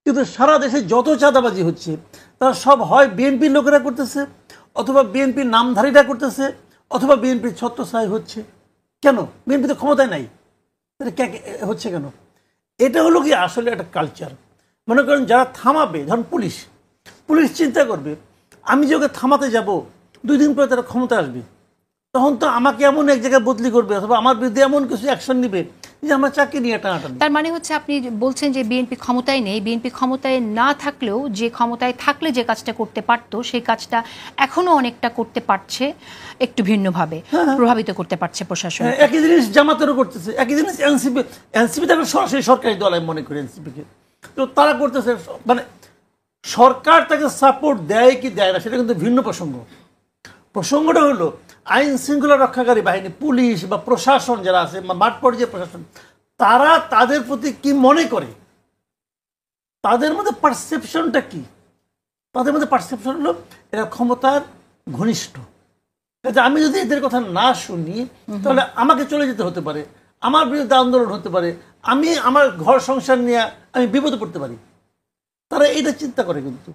কিন্তু সারা দেশে যত চাঁদাবাজি হচ্ছে তারা সব হয় বিএনপির লোকেরা করতেছে, অথবা বিএনপির নামধারীরা করতেছে, অথবা বিএনপির ছত্রছায়া হচ্ছে। কেন? বিএনপি তো ক্ষমতায় নাই, হচ্ছে কেন? এটা হলো কি আসলে একটা কালচার। মনে করেন যারা থামাবে, ধরুন পুলিশ চিন্তা করবে আমি যে ওকে থামাতে যাব 2 দিন পরে তারা ক্ষমতা আসবে, তখন তো আমাকে এমন এক জায়গায় বদলি করবে অথবা আমার বিরুদ্ধে এমন কিছু অ্যাকশন নিবে যে আমার চাকরি নিয়ে টানাটানি। তার মানে হচ্ছে আপনি বলছেন যে বিএনপি ক্ষমতায় নেই, বিএনপি ক্ষমতায় না থাকলেও যে ক্ষমতায় থাকলে যে কাজটা করতে পারতো সেই কাজটা এখনো অনেকটা করতে পারছে, একটু ভিন্নভাবে প্রভাবিত করতে পারছে প্রশাসন। একই জিনিস জামাতেরও করতেছে, একই জিনিস এনসিপি তো সরাসরি সরকারি দল আমি মনে করি এনসিপিকে, তো তারা করতেছে। মানে সরকার তাকে সাপোর্ট দেয় কি দেয় না সেটা কিন্তু ভিন্ন প্রসঙ্গ। প্রসঙ্গটা হলো আইন শৃঙ্খলা রক্ষাকারী বাহিনী, পুলিশ বা প্রশাসন যারা আছে, মাঠ পর্যায়ে প্রশাসন, তারা তাদের প্রতি কি মনে করে, তাদের মধ্যে পারসেপশনটা কি? তাদের মধ্যে পারসেপশন হলো এরা ক্ষমতার ঘনিষ্ঠ। আমি যদি এদের কথা না শুনি তাহলে আমাকে চলে যেতে হতে পারে, আমার বিরুদ্ধে আন্দোলন হতে পারে, আমি আমার ঘর সংসার নিয়ে আমি বিপদে পড়তে পারি। তারা এইটা চিন্তা করে। কিন্তু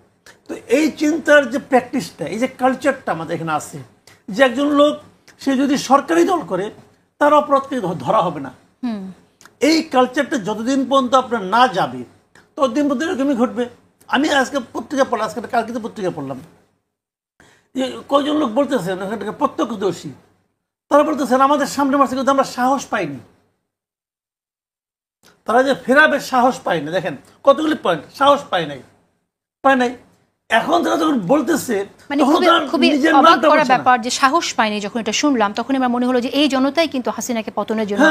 তো এই চিন্তার যে প্র্যাকটিসটা, এই যে কালচারটা আমাদের এখানে আছে, যে একজন লোক সে যদি সরকারি দল করে তার অপরাধকে ধরা হবে না, এই কালচারটা যতদিন পর্যন্ত আপনার না যাবে ততদিন পর্যন্ত এরকমই ঘটবে। আমি আজকে পত্রিকা পড়লাম, আজকে কালকে তো পত্রিকা পড়লাম যে কয়জন লোক বলতেছেন প্রত্যক্ষদর্শী, তারা বলতেছেন আমাদের সামনে মাসে কিন্তু আমরা সাহস পাইনি, তারা যে ফেরাবে সাহস পায়নি। দেখেন কতগুলি পয়েন্ট, সাহস পায় নাই। এখন তারা যখন বলতেছে মানে খুবই অবাক করা ব্যাপার যে সাহস পায়নি। যখন এটা শুনলাম তখন আমার মনে হলো যে এই জনতাই কিন্তু হাসিনাকে পতনের জন্য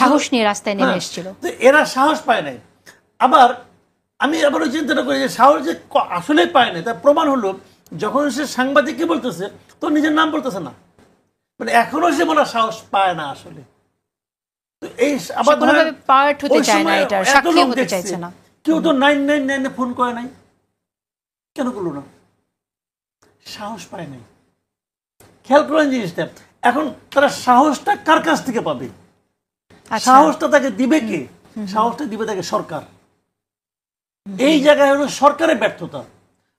সাহস নিয়ে রাস্তায় নেমে এসেছিল। এরা সাহস পায় নাই। আবার আমি আবার ওই চিন্তাটা করি যে সাহস যে আসলে পায় নাই তার প্রমাণ হলো যখন সে সাংবাদিককে বলতেছে তো নিজের নাম বলতেছে না, মানে এখনো সে বলার সাহস পায় না আসলে। এই আবার পার্ট হতে চায় না, এটা সাক্ষী হতে চাইছে না। কেউ তো 999 ফোন করে নাই, কেন করলো না? সাহস পায় নাই। খেয়াল করেন জিনিসটা। এখন তারা সাহসটা কার কাছ থেকে পাবে? সাহসটা তাকে দিবে কে? সাহসটা দিবে তাকে সরকার। এই জায়গায় হলো সরকারের ব্যর্থতা।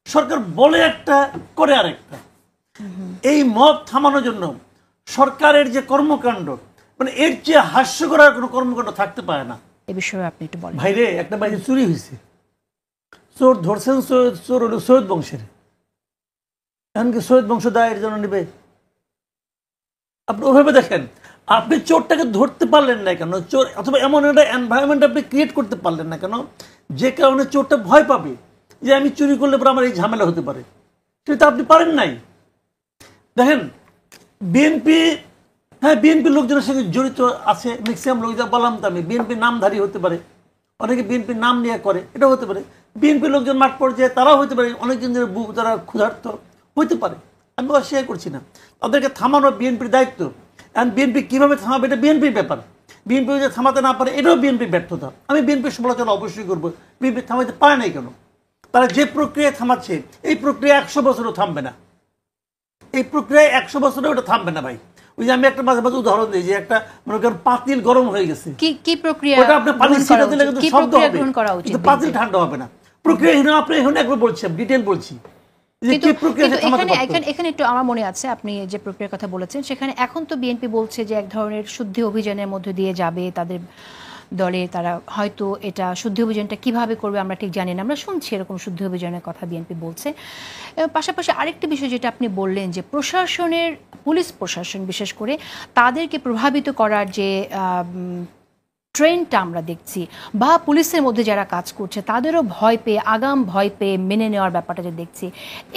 সরকার বলে একটা করে আরেকটা। এই মব থামানোর জন্য সরকারের যে কর্মকাণ্ড, মানে এর চেয়ে হাস্যকর আর কোনো কর্মকাণ্ড থাকতে পারে না। এই বিষয়ে আপনি একটু বলেন। ভাইরে, একটা বাড়ি চুরি হয়েছে, চোর ধরছেন, চোর হলো সৈয়দ বংশের। এমনকি সৈয়দ বংশ দায়ের জন্য নেবে? আপনি ওভাবে দেখেন, আপনি চোরটাকে ধরতে পারলেন না কেন? চোর অথবা এমন একটা এনভায়রনমেন্ট আপনি ক্রিয়েট করতে পারলেন না কেন যে কারণে চোরটা ভয় পাবে যে আমি চুরি করলে পরে আমার এই ঝামেলা হতে পারে? সেটা আপনি পারেন নাই। দেখেন বিএনপি, হ্যাঁ বিএনপি লোকজনের সঙ্গে জড়িত আছে ম্যাক্সিমাম লোক, যা বললাম তো আমি, বিএনপি নামধারী হতে পারে, অনেকে বিএনপির নাম নিয়ে করে, এটা হতে পারে। বিএনপি লোকজন মাঠ পর্যায়ে তারাও হতে পারে, অনেকজন যারা ক্ষুধার্ত হতে পারে, আমি অস্বীকার করছি না। তাদেরকে থামানো বিএনপির দায়িত্ব। এখন বিএনপি কীভাবে থামাবে এটা বিএনপির ব্যাপার। বিএনপি যে থামাতে না পারে এটাও বিএনপির ব্যর্থতা। আমি বিএনপির সমালোচনা অবশ্যই করবো। বিএনপি থামাতে পারে নাই কেন? তারা যে প্রক্রিয়া থামাচ্ছে এই প্রক্রিয়া 100 বছরও থামবে না। এই প্রক্রিয়ায় 100 বছরে ওটা থামবে না ভাই। ওই যে আমি একটা মাঝে মাঝে উদাহরণ দিই যে একটা মনে করেন পাতিল গরম হয়ে গেছে, কি প্রক্রিয়া? ওটা আপনি পানি ছিটা দিলে কিন্তু শব্দ হবে, কিন্তু পাতিল ঠান্ডা হবে না। প্রক্রিয়া আপনি এখন একবার বলছি, ডিটেইল বলছি। এখানে একটু আমার মনে আছে আপনি যে প্রক্রিয়ার কথা বলেছেন, সেখানে এখন তো বিএনপি বলছে যে এক ধরনের শুদ্ধি অভিযানের মধ্যে দিয়ে যাবে তাদের দলে। তারা হয়তো এটা শুদ্ধি অভিযানটা কিভাবে করবে আমরা ঠিক জানি না, আমরা শুনছি এরকম শুদ্ধি অভিযানের কথা বিএনপি বলছে। পাশাপাশি আরেকটি বিষয় যেটা আপনি বললেন যে প্রশাসনের, পুলিশ প্রশাসন বিশেষ করে তাদেরকে প্রভাবিত করার যে ট্রেন্ডটা আমরা দেখছি, বা পুলিশের মধ্যে যারা কাজ করছে তাদেরও ভয় পেয়ে, আগাম ভয় পেয়ে মেনে নেওয়ার ব্যাপারটা যে দেখছি,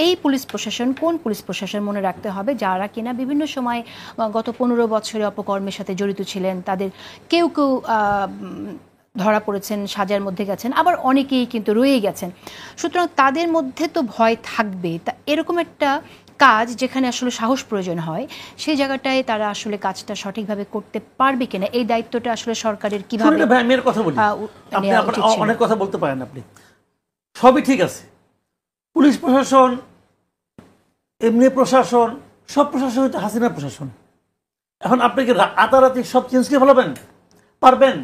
এই পুলিশ প্রশাসন কোন পুলিশ প্রশাসন মনে রাখতে হবে যারা কিনা বিভিন্ন সময় গত 15 বছরে অপকর্মের সাথে জড়িত ছিলেন, তাদের কেউ কেউ ধরা পড়েছেন, সাজার মধ্যে গেছেন, আবার অনেকেই কিন্তু রয়ে গেছেন। সুতরাং তাদের মধ্যে তো ভয় থাকবে। তা এরকম একটা কাজ যেখানে আসলে সাহস প্রয়োজন হয়, সেই জায়গাটায় তারা আসলে কাজটা সঠিকভাবে করতে পারবে কিনা, এই দায়িত্বটা আসলে সরকারের কিভাবে? আমি এর কথা বলি, অনেক কথা বলতে পারেন আপনি, সবই ঠিক আছে। পুলিশ প্রশাসন, এমনি প্রশাসন, সব প্রশাসন হচ্ছে হাসিনা প্রশাসন। এখন আপনি কি রাতারাতি সব চেঞ্জ করে ফেলাবেন? পারবেন?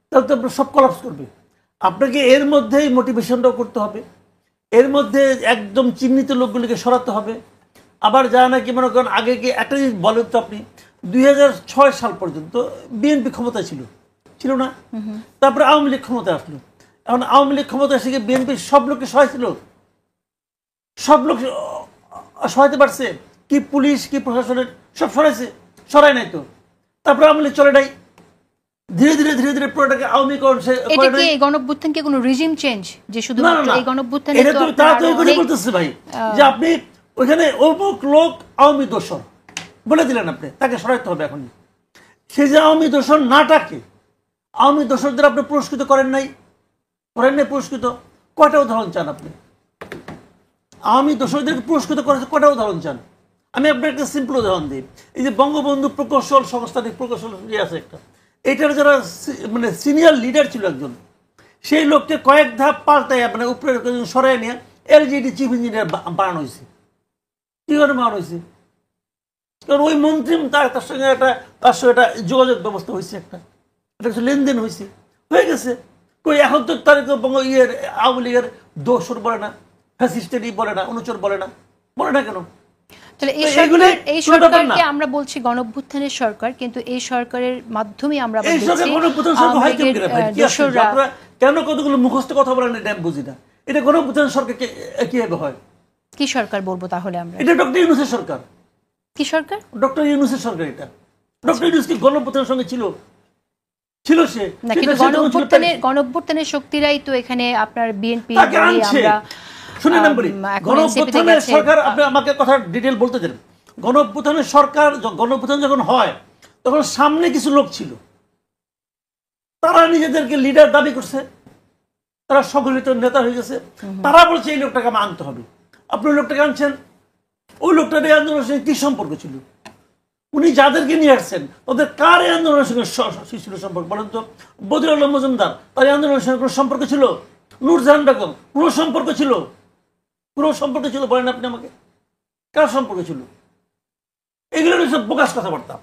তাহলে তো সব কলাপস করবে। আপনাকে এর মধ্যেই মোটিভেশনটাও করতে হবে, এর মধ্যে একদম চিহ্নিত লোকগুলিকে সরাতে হবে। আবার যা নাকি মনে করেন আগে কি একটা জিনিস বলেন তো আপনি, 2006 সাল পর্যন্ত বিএনপি ক্ষমতায় ছিল না? তারপরে আওয়ামী লীগ ক্ষমতায় আসলো। এখন আওয়ামী লীগ ক্ষমতায় এসে গিয়ে বিএনপির সব লোককে সহায়ছিল? সব লোক সহায়তে পারছে কি? পুলিশ কি প্রশাসনের সব সরাইছে? সরাই নাই তো। তারপরে আওয়ামী লীগ চলে নাই, ধীরে ধীরে ধীরে ধীরে পুরোটাকে আওয়ামীকরণ এটা কি এই গণঅভ্যুত্থান কি কোনো রিজিম চেঞ্জ যে শুধু এই গণঅভ্যুত্থানে এটা তো তারা তো এগুলো বলতেছে ভাই যে আপনি ওইখানে অমুক লোক আওয়ামী দোষর বলে দিলেন, আপনি তাকে সরাইতে হবে। এখন সে যে আওয়ামী দোষর নাটাকে আওয়ামী দোষরদের আপনি পুরস্কৃত করেন নাই পুরস্কৃত? কয়টা উদাহরণ চান আপনি? আওয়ামী দোষরদেরকে পুরস্কৃত করেছে কয়টা উদাহরণ চান? আমি আপনার একটা সিম্পল উদাহরণ দিই। এই যে বঙ্গবন্ধু প্রকৌশল সংস্থানিক প্রকৌশল আছে একটা, এটার যারা মানে সিনিয়র লিডার ছিল একজন, সেই লোককে কয়েক ধাপ পাল্টায় মানে উপরে সরাই নিয়ে এলজিডি চিফ ইঞ্জিনিয়ার বানানো হয়েছে। কি করে বানানো হয়েছে? কারণ ওই মন্ত্রী তার সঙ্গে একটা যোগাযোগ ব্যবস্থা হয়েছে, একটা কিছু লেনদেন হয়ে গেছে। কই এখন তো তার আওয়ামী লীগের দোষর বলে না, ফ্যাসিস্টেরই বলে না, অনুচর বলে না কেন? তাহলে এই সরকারকে আমরা বলছি গণঅভ্যুত্থানের সরকার, কিন্তু এই সরকারের মাধ্যমে আমরা কেন কতগুলো মুখস্থ কথা বলেন এটা আমি বুঝি না। এটা গণঅভ্যুত্থান সরকার কিভাবে হয়? কি সরকার বলবো তাহলে আমরা? এটা ডক্টর ইউনূসের সরকার। কি সরকার? ডক্টর ইউনূসের সরকার। এটা ডক্টর ইউনূস কি গণঅভ্যুত্থানের সঙ্গে ছিল সে? কিন্তু গণঅভ্যুত্থানের শক্তিরাই তো এখানে আপনার বিএনপি আমরা শুনেন বলি। গণঅভ্যুত্থানের সরকার, আপনি আমাকে কথা ডিটেল বলতে দেন। গণঅভ্যুত্থানের সরকার, গণঅভ্যুত্থান যখন হয় তখন সামনে কিছু লোক ছিল, তারা নিজেদেরকে লিডার দাবি করছে, তারা সংগঠিত নেতা হয়ে গেছে, তারা বলছে এই লোকটাকে আমার আনতে হবে। আপনি ওই লোকটাকে আনছেন, ওই লোকটার এই আন্দোলনের সঙ্গে কি সম্পর্ক ছিল? উনি যাদেরকে নিয়ে আসছেন তাদের কার এই আন্দোলনের সঙ্গে ছিল সম্পর্ক বলেন তো? বদিউল আলম মজুমদার, তার এই আন্দোলনের সঙ্গে কোনো সম্পর্ক ছিল? নূরজাহান বেগম, কোনো সম্পর্ক ছিল? বলেন আপনি আমাকে, কার সম্পর্ক ছিল? এগুলো সব বোকাস কথাবার্তা।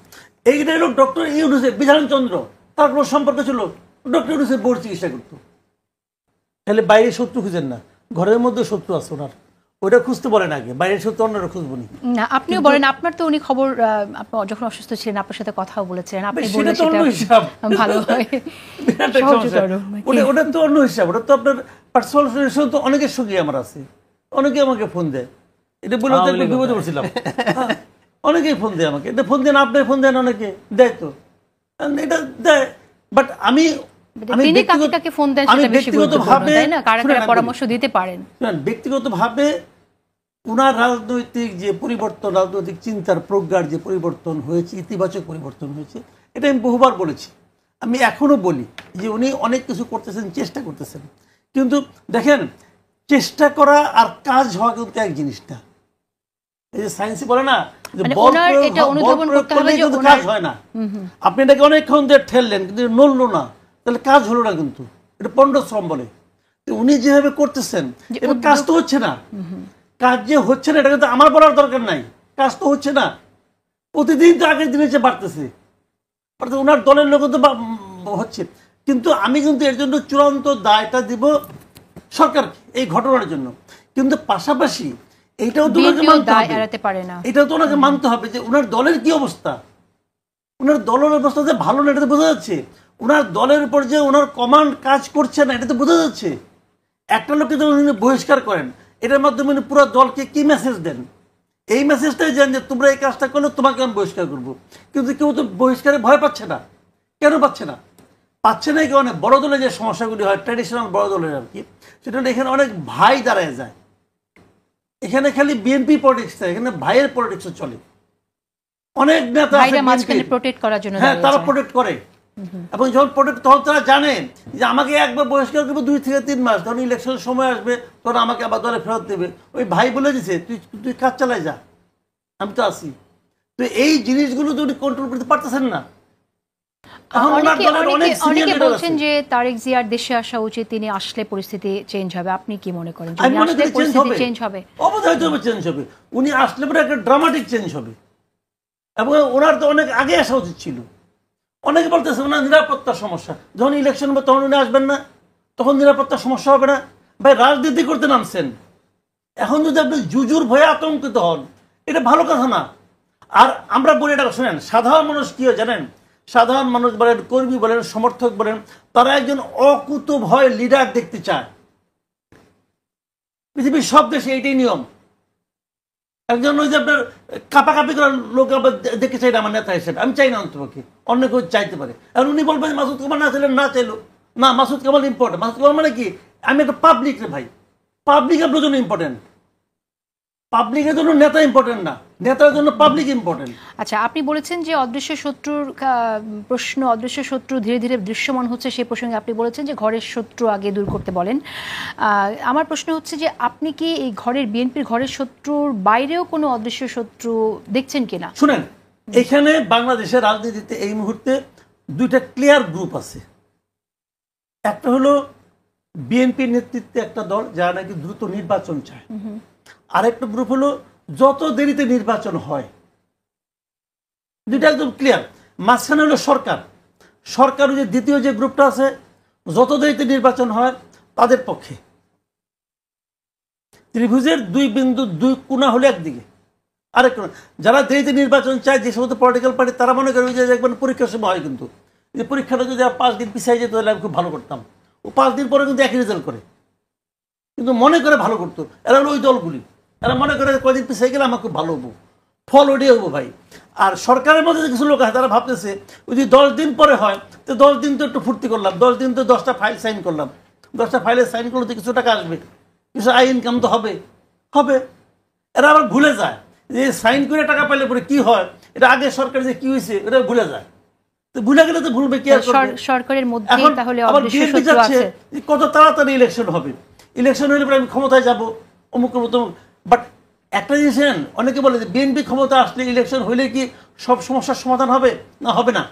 এইগুলো হলো ডক্টর ইউনূসের, বিধানচন্দ্র, তার কোনো সম্পর্ক ছিল? ডক্টর ইউনূসের বোর্ড চিকিৎসা করতো। তাহলে বাইরে শত্রু খুঁজেন না, ঘরের মধ্যে শত্রু আছে ওনার, ওইটা খুঁজতে বলেন আগে, বাইরের শত্রু অন্যরা খুঁজবো না। আপনিও বলেন, আপনার তো উনি খবর যখন অসুস্থ ছিলেন আপনার সাথে কথাও বলেছিলেন, আপনি বললেন সেটা ভালো হয়। ওটা তো অন্য হিসাব, ওটা তো আপনার পার্সোনাল রিলেশন। তো অনেকের সঙ্গে আমার আছে, অনেকে আমাকে ফোন দেয়, এটা বলে বিপদে পড়ছিলাম। অনেকেই ফোন দেয় আমাকে, এটা ফোন দেন, আপনি ফোন দেন, অনেকে দেয় তো, এটা দেয়। বাট আমি ব্যক্তিগতভাবে উনার রাজনৈতিক যে পরিবর্তন, রাজনৈতিক চিন্তার প্রজ্ঞার যে পরিবর্তন হয়েছে, ইতিবাচক পরিবর্তন হয়েছে, এটা আমি বহুবার বলেছি। আমি এখনো বলি যে উনি অনেক কিছু করতেছেন, চেষ্টা করতেছেন, কিন্তু দেখেন চেষ্টা করা আর কাজ হওয়া কিন্তু এক জিনিসটা। এই যে সায়েন্সে বলে না যে কাজ হয় না, আপনি এটাকে অনেকক্ষণ দিয়ে ঠেললেন কিন্তু নড়লো না, তাহলে কাজ হলো না, কিন্তু এটা পণ্ডশ্রম বলে। উনি যেভাবে করতেছেন কাজ তো হচ্ছে না, কাজ যে হচ্ছে না এটা কিন্তু আমার বলার দরকার নাই, কাজ তো হচ্ছে না, প্রতিদিন তো আগের দিনের চেয়ে বাড়তেছে, অর্থাৎ ওনার দলের লোক তো হচ্ছে। কিন্তু আমি কিন্তু এর জন্য চূড়ান্ত দায়টা দিব সরকারকে, এই ঘটনার জন্য। কিন্তু পাশাপাশি এইটাও তো ওনাকে মানতে হবে যে ওনার দলের কি অবস্থা, ওনার দলের অবস্থা যে ভালো না এটা তো বোঝা যাচ্ছে, ওনার দলের উপর যে ওনার কমান্ড কাজ করছে না এটা তো বোঝা যাচ্ছে। একটা লোককে যখন উনি বহিষ্কার করেন, এটার মাধ্যমে উনি পুরো দলকে কি মেসেজ দেন? এই মেসেজটাই জানেন যে তোমরা এই কাজটা করলে তোমাকে আমি বহিষ্কার করবো। কিন্তু কেউ তো বহিষ্কারে ভয় পাচ্ছে না। কেন পাচ্ছে না? এই কারণে বড় দলের যে সমস্যাগুলি হয়, ট্র্যাডিশনাল বড় দলের আর কি, সেটা হলে এখানে অনেক ভাই দাঁড়ায় যায়। এখানে খালি বিএনপি পলিটিক্স, এখানে ভাইয়ের পলিটিক্স চলে। অনেক নেতা হ্যাঁ, তারা প্রোটেক্ট করে, এবং যখন প্রোটেক্ট তখন তারা জানেন যে আমাকে একবার বহিষ্কার করবো 2 থেকে 3 মাস, তখন ইলেকশনের সময় আসবে, তখন আমাকে আবার দলে ফেরত দেবে। ওই ভাই বলে দিছে তুই কাজ চালাই যা, আমি তো আছি। তো এই জিনিসগুলো তো উনি কন্ট্রোল করতে পারতেছেন না। অনেকে বলছেন যে তারেক জিয়ার দেশে আসা উচিত, তিনি আসলে পরিস্থিতি চেঞ্জ হবে। আপনি কি মনে করেন? চেঞ্জ হবে, অবধারিতভাবে চেঞ্জ হবে। উনি আসলে পরে একটা ড্রামাটিক চেঞ্জ হবে, এবং ওনার তো অনেক আগে আসা উচিত ছিল। অনেকে বলতেছে ওনার নিরাপত্তার সমস্যা, যখন ইলেকশন হবে তখন উনি আসবেন না, তখন নিরাপত্তার সমস্যা হবে না? ভাই রাজনীতি করতে নামছেন, এখন যদি আপনি জুজুর ভয়ে আতঙ্কিত হন, এটা ভালো কথা না। আর আমরা বলি, এটা শুনেন, সাধারণ মানুষ কি হয় জানেন? সাধারণ মানুষ বলেন, কর্মী বলেন, সমর্থক বলেন, তারা একজন অকুত ভয় লিডার দেখতে চায়। পৃথিবীর সব দেশে এইটাই নিয়ম। একজন ওই যে আপনার কাপাকাপি করার লোক আবার দেখতে চাই না আমার নেতা হিসেবে, আমি চাই না অন্তপক্ষে, অন্য কেউ চাইতে পারে। আর উনি বলবেন মাসুদ কামাল না চাইলেন না চাইলো না, মাসুদ কামাল ইম্পর্টেন্ট। মাসুদ কামাল মানে কি? আমি একটা পাবলিক রে ভাই, পাবলিক আপনার জন্য ইম্পর্টেন্ট, পাবলিকের জন্য নেতা ইম্পর্টেন্ট না, নেতার জন্য পাবলিক ইম্পর্টেন্ট। আচ্ছা, আপনি বলেছেন যে অদৃশ্য শত্রুর প্রশ্ন, অদৃশ্য শত্রু ধীরে ধীরে দৃশ্যমান হচ্ছে, সেই প্রসঙ্গে আপনি বলেছেন যে ঘরের শত্রু আগে দূর করতে বলেন। আমার প্রশ্ন হচ্ছে যে আপনি কি এই বিএনপির ঘরের শত্রুর বাইরেও কোনো অদৃশ্য শত্রু দেখছেন কিনা? শুনেন, এখানে বাংলাদেশের রাজনীতিতে এই মুহূর্তে দুইটা ক্লিয়ার গ্রুপ আছে। একটা হলো বিএনপির নেতৃত্বে একটা দল যারা নাকি দ্রুত নির্বাচন চায়, আরেকটা গ্রুপ হলো যত দেরিতে নির্বাচন হয়। দুইটা একদম ক্লিয়ার। মাঝখানে হলো সরকার। সরকার যে দ্বিতীয় যে গ্রুপটা আছে, যত দেরিতে নির্বাচন হয় তাদের পক্ষে। ত্রিভুজের দুই বিন্দু দুই কোণা হলো একদিকে, আরেক কোণা যারা দেরিতে নির্বাচন চায়, যে সমস্ত পলিটিক্যাল পার্টি, তারা মনে করে যে একবার পরীক্ষার সময় হয়, কিন্তু যে পরীক্ষাটা যদি 5 দিন পিছিয়ে যেত তাহলে আমি খুব ভালো করতাম, ও 5 দিন পরে কিন্তু একই রেজাল্ট করে, কিন্তু মনে করে ভালো করতো। এরা হলো ওই দলগুলি, এরা মনে করে কদিন পিছিয়ে গেলে আমার খুব ভালো হবো, ফল ওটাই হবো ভাই। আর সরকারের মধ্যে কিছু লোক আছে তারা ভাবতেছে যদি 10 দিন পরে হয় তো 10 দিন তো একটু ফুর্তি করলাম, 10 দিন তো 10টা ফাইল সাইন করলাম, 10টা ফাইলে সাইন করলে তো কিছু টাকা আসবে, কিছু আয় ইনকাম তো হবে হবে। এরা আবার ভুলে যায় যে সাইন করে টাকা পাইলে পরে কি হয়, এটা আগে সরকার যে কি হয়েছে এটা ভুলে যায়। তো ভুলে গেলে তো ভুলবে কি আর করবে? সরকারের মধ্যে তাহলে আবার অদৃশ্য বিএনপি শত্রু যাচ্ছে আছে। কত তাড়াতাড়ি ইলেকশন হবে, ইলেকশন হলে পরে আমি ক্ষমতায় যাব, অমুক তমুক। বাট একটা জিনিস জানেন, অনেকে বলে যে বিএনপি ক্ষমতা আসলে, ইলেকশন হইলে কি সব সমস্যার সমাধান হবে? না, হবে না।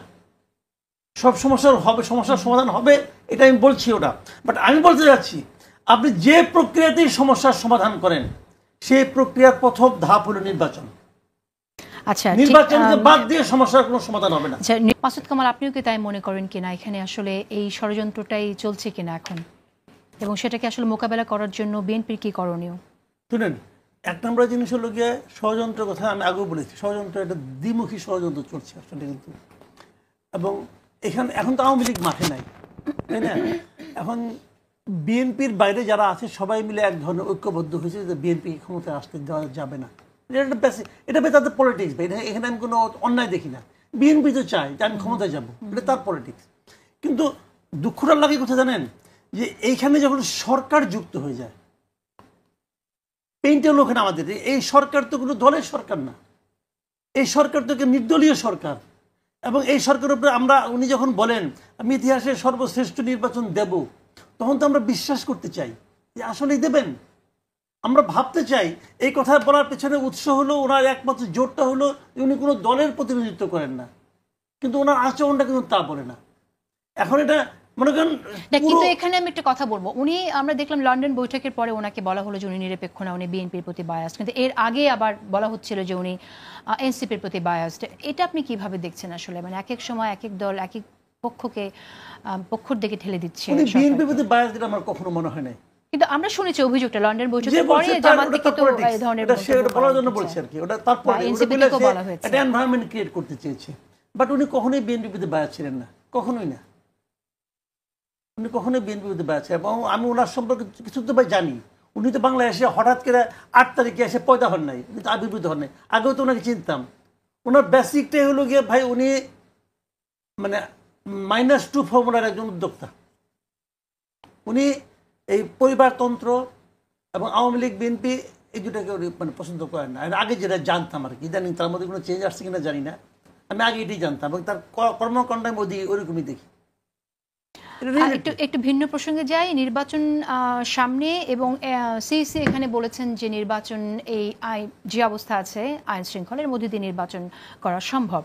সব সমস্যার সমাধান হবে এটা আমি বলছি ওটা। বাট আমি বলতে যাচ্ছি, আপনি যে প্রক্রিয়াতেই সমস্যার সমাধান করেন, সেই প্রক্রিয়ার প্রথম ধাপ হলো নির্বাচন। আচ্ছা, নির্বাচনকে বাদ দিয়ে সমস্যার কোনো সমাধান হবে না। আচ্ছা, মাসুদ কামাল, আপনিও কি তাই মনে করেন কিনা এখানে আসলে এই ষড়যন্ত্রটাই চলছে কিনা এখন, এবং সেটাকে আসলে মোকাবেলা করার জন্য বিএনপির কি করণীয়? শুনেন, 1 নম্বর জিনিস হলো গিয়ে ষড়যন্ত্রের কথা আমি আগেও বলেছি, ষড়যন্ত্র একটা দ্বিমুখী ষড়যন্ত্র চলছে আসলে কিন্তু। এবং এখন তো আওয়ামী লীগ মাঠে নাই, তাই না? এখন বিএনপির বাইরে যারা আছে সবাই মিলে এক ধরনের ঐক্যবদ্ধ হয়েছে যে বিএনপি ক্ষমতায় আসতে দেওয়া যাবে না। এটা তাদের পলিটিক্স, এখানে আমি কোনো অন্যায় দেখি না। বিএনপি তো চায় যে আমি ক্ষমতায় যাবো, এটা তার পলিটিক্স। কিন্তু দুঃখটার লাগে কথা জানেন, যে এইখানে যখন সরকার যুক্ত হয়ে যায়, পেইন্টের লোক আমাদের এই সরকার তো কোনো দলের সরকার না, এই সরকার তো নির্দলীয় সরকার। এবং এই সরকারের উপরে উনি যখন বলেন আমি ইতিহাসের সর্বশ্রেষ্ঠ নির্বাচন দেব, তখন তো আমরা বিশ্বাস করতে চাই যে আসলেই দেবেন। আমরা ভাবতে চাই, এই কথা বলার পেছনে উৎস হলো ওনার একমাত্র জোরটা হলো উনি কোনো দলের প্রতিনিধিত্ব করেন না, কিন্তু ওনার আচরণটা কিন্তু তা বলে না। এখন এটা মনে করেন, কিন্তু এখানে আমি একটা কথা বলবো, আমরা দেখলাম লন্ডন বৈঠকের পরে ওনাকে বলা হলো যে উনি নিরপেক্ষ না, উনি বিএনপির প্রতি বায়াস, কিন্তু এর আগে আবার বলা হচ্ছিল যে উনি এনসিপির প্রতি বায়াসড। এটা আপনি কিভাবে দেখছেন আসলে, মানে এক এক সময় এক এক দল এক এক পক্ষের দিকে ঠেলে দিচ্ছে? বিএনপির প্রতি বায়াস যেটা আমার কখনো মনে হয় নাই, কিন্তু আমরা শুনেছি অভিযোগটা লন্ডন বৈঠকের পরে জামাত থেকে তো এই ধরনের বলার জন্য বলছি আর কি। ওটা তারপরে একটা এনভায়রনমেন্ট ক্রিয়েট করতে চেয়েছে। বাট উনি কখনোই বিএনপির প্রতি বায়াস ছিলেন না, কখনোই না। উনি কখনোই বিএনপির প্রতি বায়াস ছিলেন। এবং আমি ওনার সম্পর্কে কিছু তো ভাই জানি। উনি তো বাংলাদেশে হঠাৎ করে 8 তারিখে এসে পয়দা হন নাই, উনি তো আবির্ভূত হন নাই, আগেও তো ওনাকে চিনতাম। ওনার বেসিকটাই হলো গিয়ে ভাই উনি মানে -2 ফর্মুলার একজন উদ্যোক্তা। উনি এই পরিবারতন্ত্র এবং আওয়ামী লীগ বিএনপি এই দুটাকে মানে পছন্দ করেন না। আগে যেটা জানতাম আর কি, ইদানিং তার মধ্যে কোনো চেঞ্জ আসছে কিনা জানি না, আমি আগে এটাই জানতাম এবং তার কর্মকাণ্ড আমি ওইরকমই দেখি। একটু ভিন্ন প্রসঙ্গে যাই, নির্বাচন সামনে এবং সিইসি এখানে বলেছেন যে নির্বাচন এই যে অবস্থা আছে আইন শৃঙ্খলার মধ্যে দিয়ে নির্বাচন করা সম্ভব।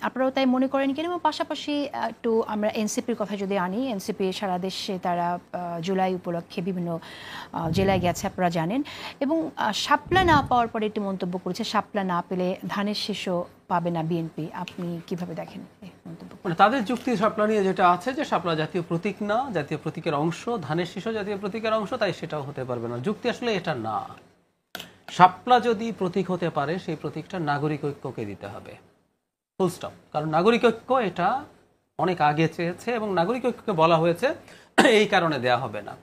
আপনারাও তাই মনে করেন কিনা? এবং পাশাপাশি একটু আমরা এনসিপির কথা যদি আনি, এনসিপি সারা দেশে তারা জুলাই উপলক্ষে বিভিন্ন জেলায় গেছে, আপনারা জানেন, এবং শাপলা না পাওয়ার পরে একটি মন্তব্য করেছে, শাপলা না পেলে ধানের শীষও পাবে না বিএনপি, আপনি কিভাবে দেখেন এই মন্তব্য? মানে তাদের যুক্তি শাপলা নিয়ে যেটা আছে যে শাপলা জাতীয় প্রতীক না, জাতীয় প্রতীকের অংশ, ধানের শীষ জাতীয় প্রতীকের অংশ, তাই সেটাও হতে পারবে না। যুক্তি আসলে এটা না। শাপলা যদি প্রতীক হতে পারে সেই প্রতীকটা নাগরিক ঐক্যকে দিতে হবে, ফুল স্টপ। কারণ নাগরিক ঐক্য এটা অনেক আগে চেয়েছে এবং নাগরিক ঐক্যকে বলা হয়েছে এই কারণে দেয়া হবে না।